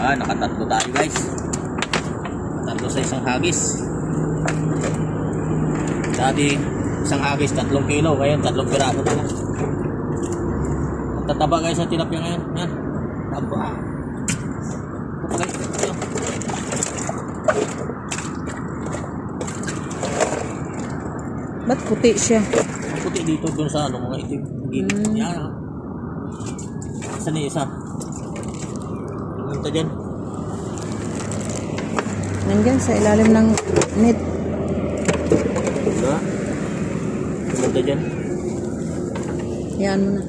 Nakatatlo tayo guys. Tatlo sa isang hagis. Dati isang hagis 3 kilo, ngayon 3 piraso na lang. Tataba guys sa tilapia ngayon. Yan. Taba. Okay. Ayan. Ba't puti siya? Puti dito dun sa mga itim. Yan. Isa ni isa. Pumunta dyan. Nandyan sa ilalim ng net. Wala. Pumunta dyan. Yan mo na.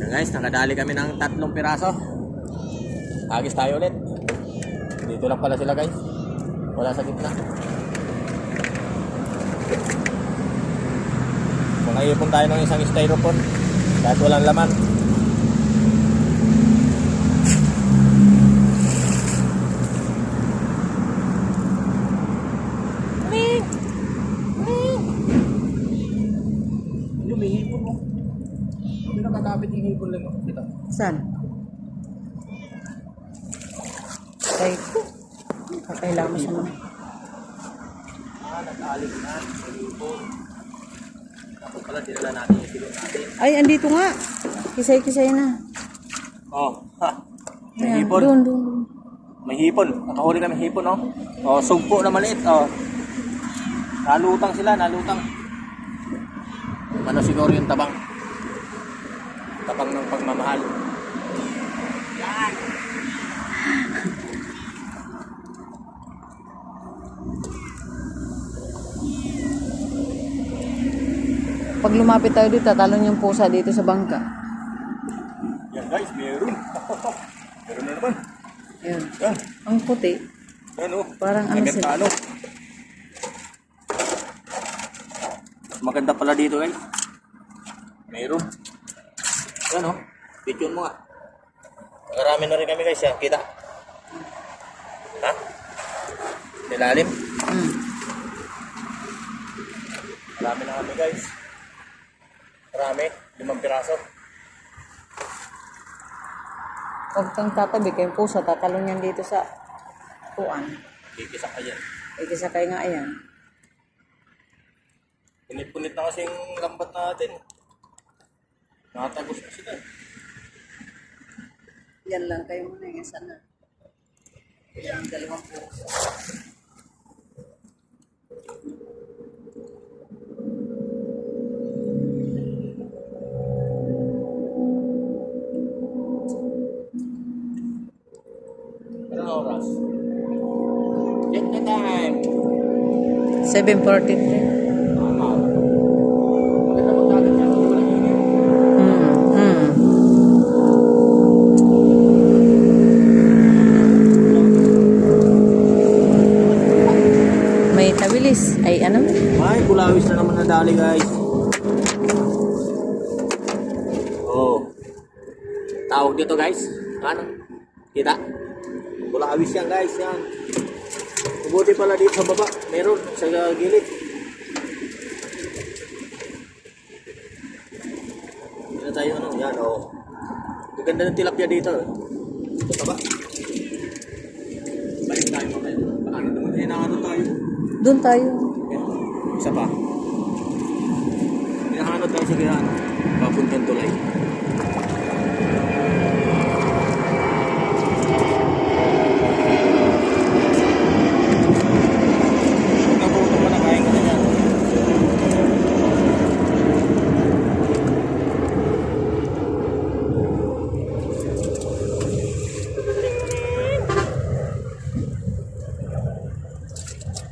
Yan guys, nakadali kami ng 3 piraso. Hagis tayo ulit. Dito lang pala sila guys. Wala sa gitna. Makaipon tayo ng isang styrofoam kahit walang laman. Lumihipon mo. Hindi nakakapit yung hipon lang. Dito. Saan? Ay, kakailangan mo sa mga. Nag-aalig na. Hipon. Tapos pala dinala natin yung silot natin. Ay, andito nga. Kisay-kisay na. Oh, ha. May Ayan, hipon. doon. May hipon. Nakahuli kami hipon, oh. Oh, sugpo na maliit, oh. Nalutang sila, nalutang. Ano siguro yung tabang? Tabang ng pagmamahal. Yan. Pag lumapit tayo dito, tatalon yung pusa dito sa bangka. Yan guys, meron. Meron na naman. Ayun. Yan. Ang puti. Yan, oh. Parang ano Agad sila. talo. Maganda pala dito guys. Meron. Yan, oh. Picture mo nga. Marami na rin kami guys, yan. Kita. Ha? Nilalim. Marami na kami guys. Marami. 5 piraso. Huwag kang tatabi kayong pusa, tatalon yan dito sa kuan. Kikisa ka dyan. Ikisakay nga ayan. Punit-punit na kasing lambat natin. Nakatagos na sila. Yan lang kayo muna yung sana. Yan, 2 pusa. Anong oras? Check the time. 7:43. Tama. Maganda magdagat yan. Hindi walang init. May tawilis. Ay, ano? Ay, kulawis na naman nadali guys. Oh. Tawag dito guys. Ano? Kita? Kulawis yan guys. Yan. Mabuti pala dito sa baba. Meron sa gilid. Hindi na tayo ano. Yan oh. Ang ganda ng tilapia dito. Ito taba. Balik tayo mamaya. Paano naman hinahanap tayo? Doon tayo. Yan. Isa pa. Hinahanap tayo sa kaya papuntang tulay.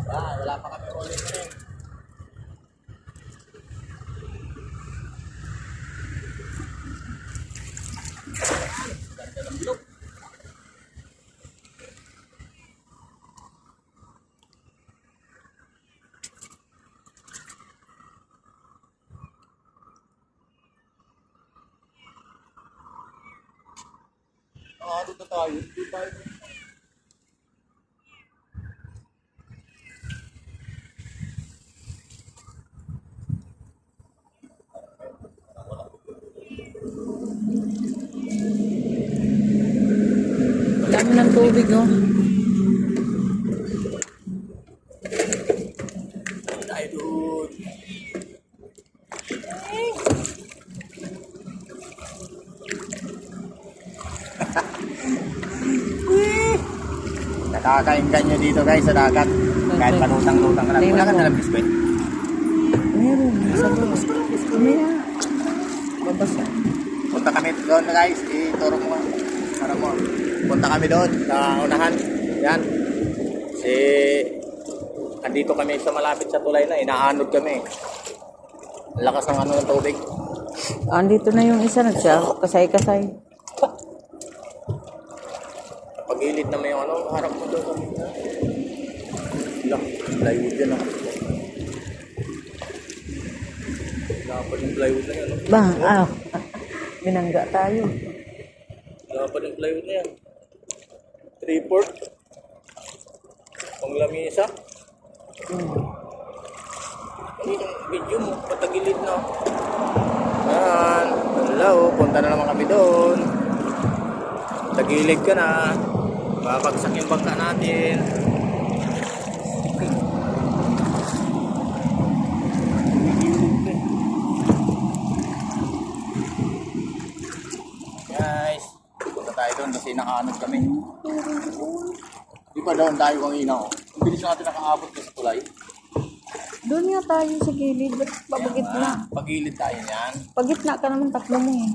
Wala pa kami ulit rin. Ganda ng bilog. Dito tayo. Dito tayo. Dami ng tubig, no? Tayo doon. Nakakainggan nyo dito guys sa dagat. Kahit panutang-lutang ka lang. Wala ka nalang biskwit. Meron. Sabi. Mamaya. Babasa. Punta kami doon guys. Ituro mo nga. Para mo. Punta kami doon sa unahan. Yan. Andito kami sa malapit sa tulay na. Inaanod kami. Ang lakas ng ng tubig. Andito na yung isa nagsiya. Kasay-kasay. Pag-ilid na may harap mo doon. Lang, plywood yan ako. Dapat yung plywood na yan. Ba, binangga tayo. Dapat yung plywood na yan. 3/4. Pang lamisa. Ano yung video mo? Patagilid na. Yan. Hello, punta na naman kami doon. Tagilid ka na. Babagsak yung bangka natin. Guys, punta tayo doon kasi nakaanod kami. Di ba doon tayo kang inaw? Ang bilis natin nakaabot sa tulay. Doon nga tayo sa gilid. Ba't pabagit na? Pagilid tayo niyan. Pagitna ka naman, takbo mo eh.